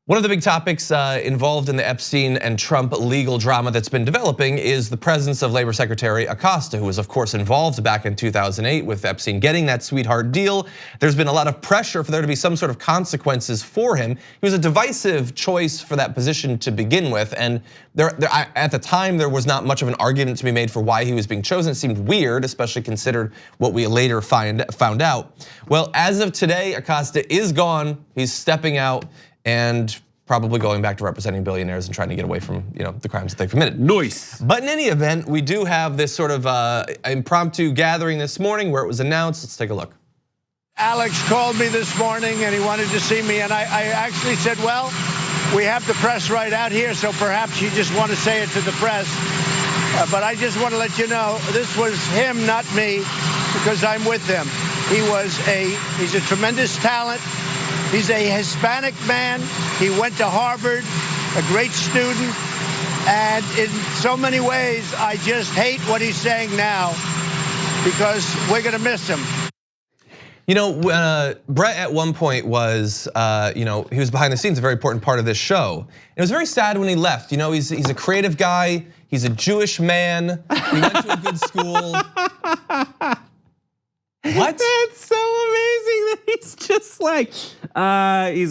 One of the big topics involved in the Epstein and Trump legal drama that's been developing is the presence of Labor Secretary Acosta, who was of course involved back in 2008 with Epstein getting that sweetheart deal. There's been a lot of pressure for there to be some sort of consequences for him. He was a divisive choice for that position to begin with, and at the time there was not much of an argument to be made for why he was being chosen. It seemed weird, especially considered what we later found out. Well, as of today, Acosta is gone. He's stepping out and probably going back to representing billionaires and trying to get away from the crimes that they've committed. Nice. But in any event, we do have this sort of impromptu gathering this morning where it was announced. Let's take a look. Alex called me this morning and he wanted to see me, and I actually said, well, we have the press right out here, so perhaps you just want to say it to the press. But I just want to let you know, this was him, not me, because I'm with him. He's a tremendous talent. He's a Hispanic man. He went to Harvard, a great student. And in so many ways, I just hate what he's saying now because we're gonna miss him. Brett at one point was, he was behind the scenes, a very important part of this show. It was very sad when he left. He's a creative guy. He's a Jewish man. He went to a good school. What? That's so amazing that he's just like, he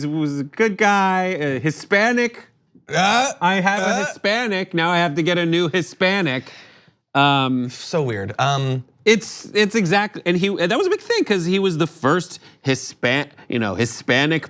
was a good guy, a Hispanic. I have a Hispanic, now I have to get a new Hispanic. So weird. It's exactly, and that was a big thing because he was the first Hispanic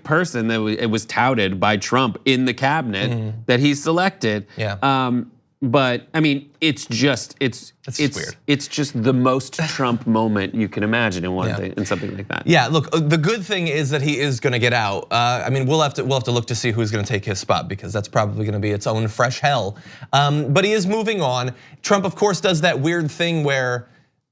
person that it was touted by Trump in the cabinet that he selected. Yeah. But I mean, it's just weird. It's just the most Trump moment you can imagine in one thing, in something like that. Yeah, look, the good thing is that he is gonna get out. I mean, we'll have to look to see who's gonna take his spot because that's probably gonna be its own fresh hell. But he is moving on. Trump, of course, does that weird thing where,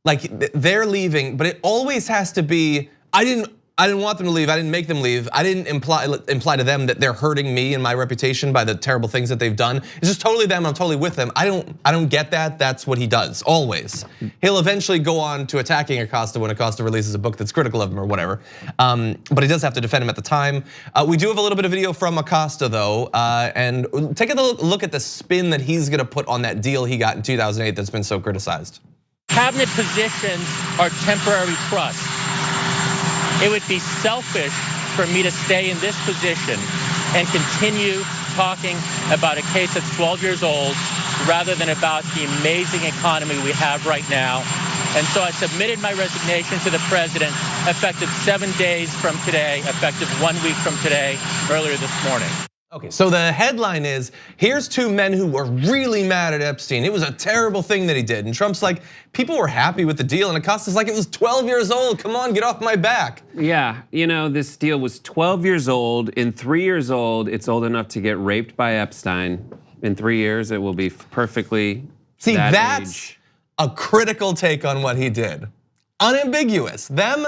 like, they're leaving, but it always has to be, I didn't want them to leave. I didn't make them leave. I didn't imply to them that they're hurting me and my reputation by the terrible things that they've done. It's just totally them. I'm totally with them. I don't get that. That's what he does always. He'll eventually go on to attacking Acosta when Acosta releases a book that's critical of him or whatever. But he does have to defend him at the time. We do have a little bit of video from Acosta though, and take a look at the spin that he's gonna put on that deal he got in 2008 that's been so criticized. Cabinet positions are temporary trusts. It would be selfish for me to stay in this position and continue talking about a case that's 12 years old rather than about the amazing economy we have right now. And so I submitted my resignation to the president effective 7 days from today, effective 1 week from today, earlier this morning. Okay, so the headline is, here's two men who were really mad at Epstein. It was a terrible thing that he did. And Trump's like, people were happy with the deal. And Acosta's like, it was 12 years old. Come on, get off my back. Yeah, this deal was 12 years old. In 3 years old, it's old enough to get raped by Epstein. In 3 years, it will be perfectly See, that that's age. A critical take on what he did. Unambiguous, them,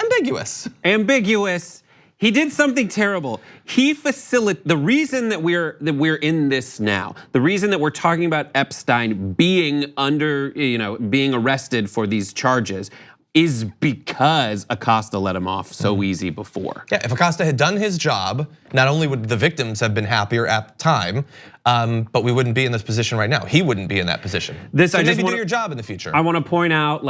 ambiguous. Ambiguous. He did something terrible. The reason that we're in this now, the reason that we're talking about Epstein being being arrested for these charges is because Acosta let him off so easy before. Yeah, if Acosta had done his job, not only would the victims have been happier at the time, but we wouldn't be in this position right now. He wouldn't be in that position. So maybe do your job in the future. I want to point out,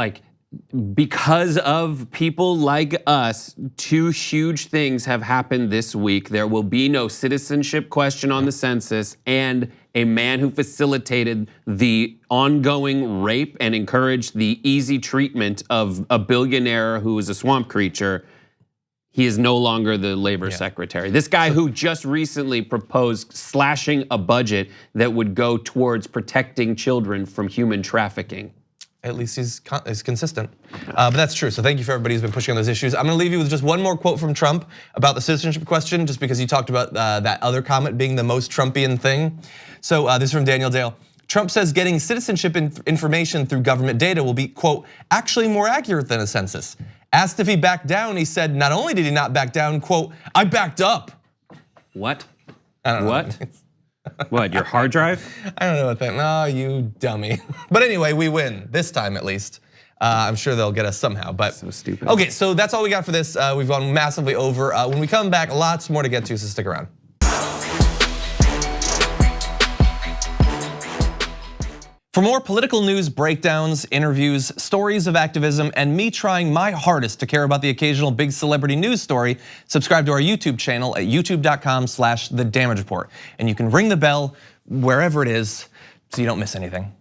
because of people like us, two huge things have happened this week. There will be no citizenship question on the census, and a man who facilitated the ongoing rape and encouraged the easy treatment of a billionaire who is a swamp creature, he is no longer the labor secretary. This guy who just recently proposed slashing a budget that would go towards protecting children from human trafficking. At least he's consistent. But that's true, so thank you for everybody who's been pushing on those issues. I'm gonna leave you with just one more quote from Trump about the citizenship question, just because you talked about that other comment being the most Trumpian thing. So this is from Daniel Dale. Trump says getting citizenship information through government data will be, quote, actually more accurate than a census. Asked if he backed down, he said not only did he not back down, quote, I backed up. What? I don't know. What? What, your hard drive? I don't know what that, no, you dummy. But anyway, we win, this time at least. I'm sure they'll get us somehow, but. So stupid. Okay, so that's all we got for this. We've gone massively over. When we come back, lots more to get to, so stick around. For more political news breakdowns, interviews, stories of activism, and me trying my hardest to care about the occasional big celebrity news story, subscribe to our YouTube channel at youtube.com/The Damage Report. And you can ring the bell wherever it is so you don't miss anything.